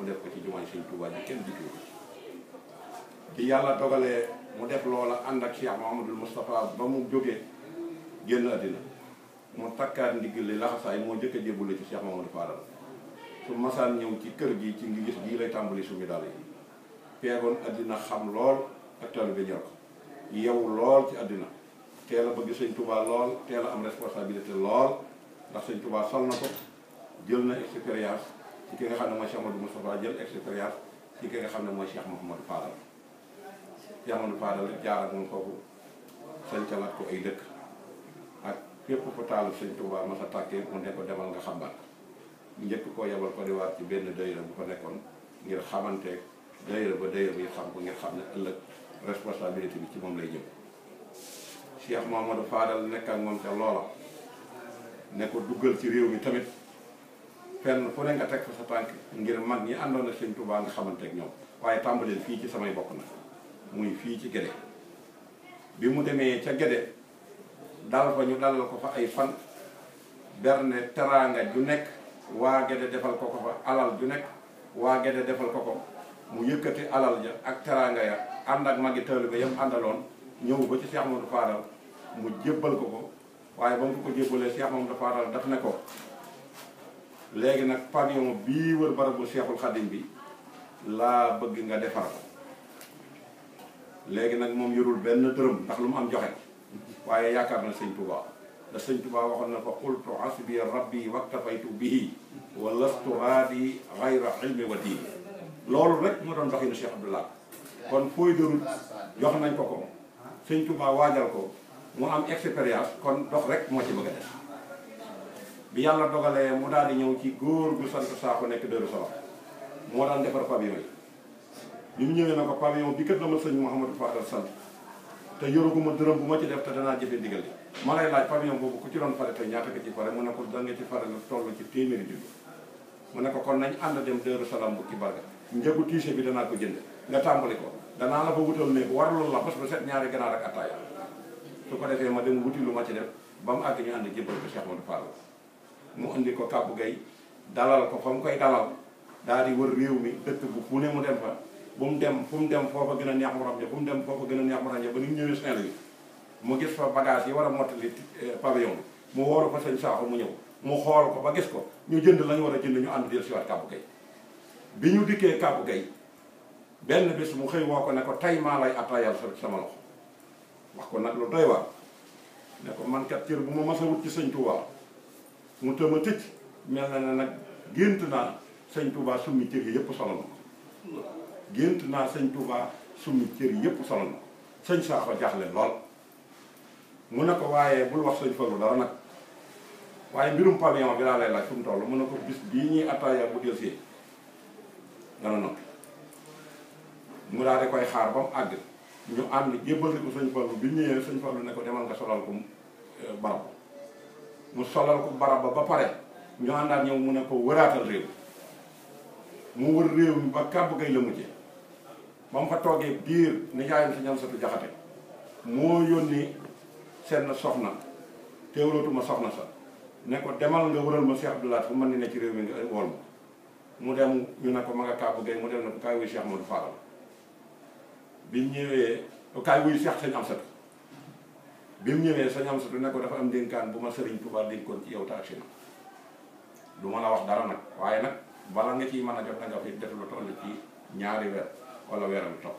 mu def ko ci jumaay sëñ Tuubaa ji kenn jiitu ci yàlla dogalee mu def loola ànd ak Cheikh Mouhamadul Moustapha ba mu jógee génn àddina mu takkaat ndigg li laxasaay moo jëkk a jébbule ci Cheikh Mouhamadou Fadal su masaan ñëw ci kër gi ci ngi gis gii lay tàmbali sumi daal yi feegoon àddina xam lool ak taalibe ñor ko yow lool ci àddina teel a bëgg sëñ Touba lool teel a am responsabilité lool ndax sëñ Touba sol na ko jël na expérience ci ki nga xam ne mooy Cheikh Mouhamadou Moustapha jël expérience ci ki nga xam ne mooy Cheikh Mouhamadou Fadal Cheikh Mouhamadou Fadal jaar ak moom foofu sañcalaat ko ay dëkk ak fépp fu taalu sëñ Touba ma sa tàkkee mu ne ko demal nga xambaat njëkk koo yebal ko di waat ci benn dayra bu fa nekkoon ngir xamante dayra ba dayra bi xam ko ngir xam ne ëllëg responsabilité bi ci moom lay jëm Cheikh Mouhamadou Fadal nekk ak moom ca loola ne ko duggal ci réew mi tamit fenn fu ne nga teg fa sa tànk ngir mag ñi àndoon ak sëñ Touba nga xamante ak ñoom waaye tàmbaleel fii ci samay bokk na muy fii ci Gédé bi mu demee ca Gédé dal fa ñu dalal ko fa ay fan berne teraanga ju nekk waa Gédé defal ko ko fa alal ju nekk waa Gédé defal ko ko mu yëkkati alal ja ak teraanga ya ànd ak magi taalibe yam àndaloon ñëw ba ci Cheikh Mouhamadou Fadal mu jébbal ko ko waaye ba mu ko jébbalee Cheikh Mouhamadou Fadal daf ne ko léegi nag pavillon bii wër barabu Cheikhul Khadim bi laa bëgg nga defar ko léegi nag moom yorul benn dërëm ndax lu mu am joxe waaye yaakaar na sëñ Touba da sëñ Touba waxoon na ko qultu hasbi rabbi waktafaytu bihi wa lastu raadi ghayra ilmi wa diini loolu rek moo doon doxinu Cheikh Abdoulaye kon fooy dërul jox nañ ko ko sëñ Touba waajal ko mu am expérience kon dox rek moo ci bëgg a def bi yàlla dogalee mu daal di ñëw ci góor gu sant Sakho nekk Dëru Salaam moo daan defar pavillon yi bi mu ñëwee na ko pavillon bi kat la ma sëñ Mouhamadou Fadal sant te yoruguma dërëm bu ma ci def te danaa jëfe ndigal li ma lay laaj pavillon boobu ku ci doon fare te ñaata nga ci fare mu ne ko da nga ci fare la toll ci téeméeri junni mu ne ko kon nañ ànd dem Dëru Salaam bu ki barga njëgu tiise bi danaa ko jënd nga tàmbali ko danaa la fa wutal néeg warloolu la bés ba set ñaari ganaar ak attaaya su ko defee ma dem wuti lu ma ci def ba mu àgg ñu ànd jébbal ko Cheikh Mouhamadou Fadal mu indi ko Kàbbu Gay dalal ko fa mu koy dalal daal di wër réew mi dëkk bu fu ne mu dem fa bu mu dem fu mu dem foofa gën a neex mu ràññee fu mu dem foofa gën a neex mu ràññee ba ni mu ñëwee Saint-Louis mu gis fa bagage yi war a mottali pavillon bi mu wooru fa sëñ Sakho mu ñëw mu xool ko ba gis ko ñu jënd lañu war a jënd ñu ànd del si waat Kàbbu Gay bi ñu dikkee Kàbbu Gay benn bés mu xëy woo ko ne ko tey maa lay attaayal sama loxo wax ko nag lu doy waar ne ko man kat cër bu ma mas a wut ci sëñ Touba mu tëma tëj mel na ne nag gént naa sëñ Touba summi cër yi yëpp solo na ko gént naa sëñ Touba summi cër yi yëpp solo na ko sëñ Sakho jaaxle lool mu ne ko waaye bul wax sëñ Fallou dara nag waaye mbirum pavillon bi laa lay laaj fu mu toll mu ne ko bis bii ñuy attaaya bu del see dana noppi mu daal di koy xaar ba mu àgg ñu ànd jébbal ko sëñ Fallou bi ñëwee sëñ Fallou ne ko demal nga solal ko barab mu solal ko barab ba pare ñu àndaat ñëw mu ne ko wëraatal réew mu wër réew mi ba Kàbbu Gay la mujjee ba mu fa toogee biir nijaayam si ñam satu jaxate moo yónni seen soxna teewlootuma soxna sa ne ko demal nga wëral ma Cheikh Abdoulaye fu mën ni ne ci réew mi nga wool ma mu dem ñu ne ko ma nga Kàbbu Gay mu dem ne ko kaay wuy Cheikh Modou Fadal bi mu ñëwee kaay wuy Cheikh sëñ Amsatu bi mu ñëwee sëñ Amsatu ne ko dafa am dénkaan bu ma Sëriñ Tuubaa dénkoon ci yow taxi na du ma la wax dara nag waaye nag bala nga ciy mën a jot da nga fi def lu toll ci ñaari weer wala weeram topp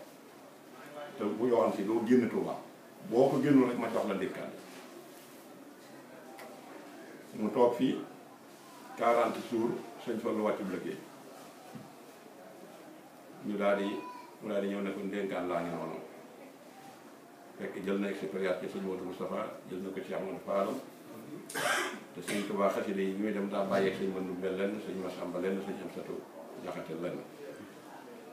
te bu yoon si doo génn Tuubaa boo ko génnul rek ma jox la dénkaan mu toog fii 40 jours sëñ Fallu wàccu liggéey mu daal di ñëw ne ko dénkaan laa ngi noonu fekk jël na expérience ci sëñ Modou Moustapha jël na ko ci Amadou Fadal te sëñ Touba xasida yi bi muy dem daa bàyyeeg sëñ Mandumbe lenn sëñ Masamba lenn sëñ Amsatu Jaxate lenn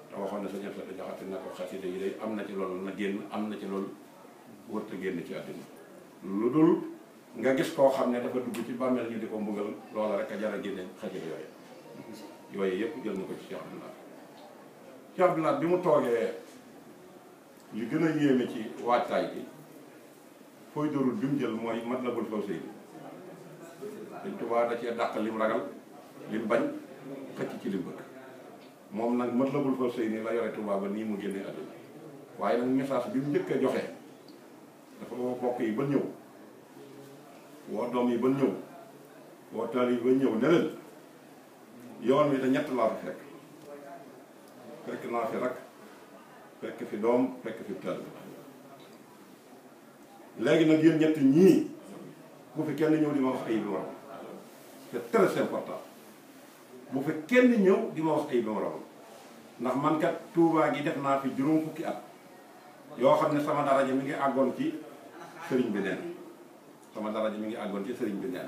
te waxoon na sëñ Amsatu Jaxate na ko xasida yi day am na ci loolu na génn am na ci loolu wërta génn ci àddina lu dul nga gis koo xam ne dafa dugg ci bàmmeel ñu di ko mbugal loola rek a jar a génne xasida yooyu yëpp jël na ko ci Cheikh Abdoulaye Cheikh Abdoulaye bi mu toogee li gën a yéeme ci waajtaay bi fooy dorul bi mu jël mooy Matlabul Fawzayni Sëñ Tuubaa da cee dàq lim ragal lim bañ xëcc ci lim bëgg moom nag Matlabul Fawzayni la yore Touba ba nii mu génnee àdduna waaye nag message bi mu njëkk a joxe dafa woo bokk yi ba ñëw woo doom yi ba ñëw woo taal yi ba ñëw ne leen yoon wi da ñett laa fi fekk naa fi rak fekk fi doom fekk fi taal léegi nag yéen ñett ñii bu fi kenn ñëw di ma wax ayib bi waram c'est très important bu fi kenn ñëw di ma wax ayib bi waram ndax man kat Touba gi def naa fi juróom fukki at yoo xam ne sama daraja mi ngi àggoon ci sëriñ bi neen sama daraja mi ngi àggoon ci sëriñ bi neen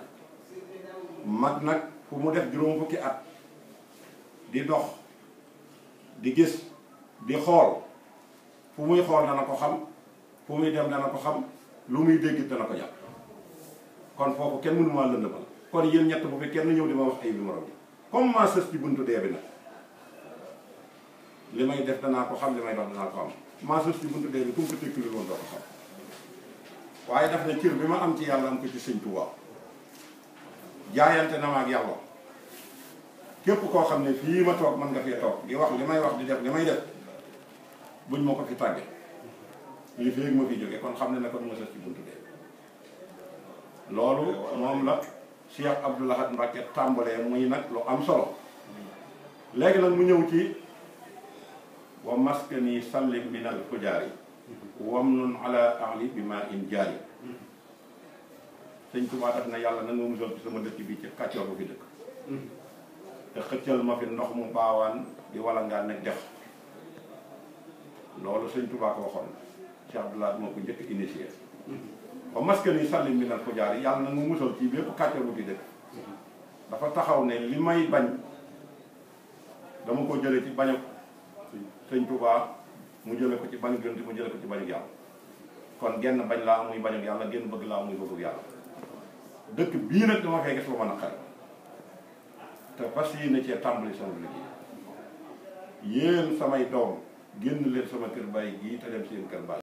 mag nag fu mu def juróom fukki at di dox di gis di xool fu muy xool dana ko xam fu muy dem dana ko xam lu muy dégg dana ko jàpp kon foofu kenn mënu maa lëndëmal kon yéen ñett bu fi kenn ñëw di ma wax ay numéro bi comme maa sës ci buntu dee bi nag li may def danaa ko xam li may dox danaa ko xam maa sës ci buntu dee bi ku mu ko tekki woon doo ko xam waaye daf ne cër bi ma am ci yàlla am ko ci sëñ Tuubaa jaayante na ma ak yàlla képp koo xam ne fii ma toog mën nga fee toog di wax li may wax di def li may def buñ ma ko fi tàgge li fi ma fi jógee kon xam ne ne kon ma sës ci buntu dee loolu moom la Cheikh Abdou Lahad Mbacké tàmbalee muy nag lu am solo léegi nag mu ñëw ci wa maskani sallim min al fujaari wamnun ala ahli bi ma in jaari sëñ Tuubaa daf na yàlla na nga musal ci sama dëkk bi ci kàccoor bu fi dëkk te xëccal ma fi ndox mu baawaan di wala ngaa nekk def loolu sëñ Tuubaa ko waxoon Cheikh Abdou Lahad moo ko njëkk initié wa maskani sallim min al fujaari yàlla na nga musal ci bépp kàccoor bu fi dëkk dafa taxaw ne li may bañ dama ko jële ci bañu sëñ Tuubaa mu jële ko ci bañu gënti mu jële ko ci bañu yàlla kon genn bañ laa muy bañu yàlla genn bëgg laa muy bëggu yàlla dëkk bii nag dama fay gis lu mën a xel te fas yéene cee tàmbali sama liggéey yéen samay doom génn leen sama kër baay gii te dem seen kër baay